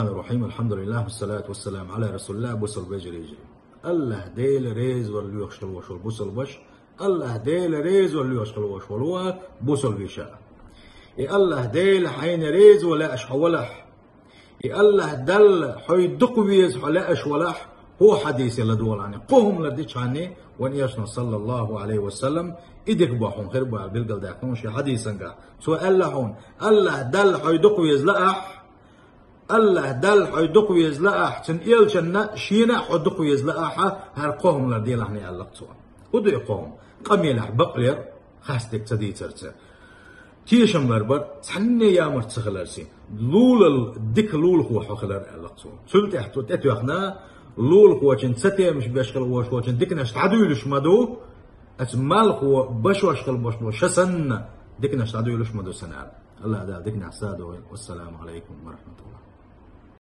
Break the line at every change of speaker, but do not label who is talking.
الرحيم. الحمد لله والصلاة والسلام على رسول الله. بوصل بجريجي الله ديل ريز واللي يخشل وشل بوصل بش الله ديل ريز واللي يخشل وشل بوصل بيشاء الله ديل حين ريز ولا أش حولح الله دل حيدق بيز ولا أش ولح هو حديث لدول عني قهم لديش عني ونيشنا صلى الله عليه وسلم إدك بحون خربوا بالقل داكون شي حديثا سؤال لحون الله دل حيدق بيز لأح الله دل حيدق يزلأح تنقل شنا شينا حدق يزلأح هرقهم لديل هني الله توا ودي قوم قميلح بقلر خاستك تدي ترتا تيشم بربر تحني يا مرتخلرسي لول الدك لول هو حخلر الله توا سلت احتو تتو اخنا لول هو ستي مش بيشكل هو دكنا اشتعدو يلش مدو اتمال هو بشو اشكل بشو شسن دكنا اشتعدو يلش مدو سنال الله دا دكنا حسادو والسلام عليكم ورحمة الله.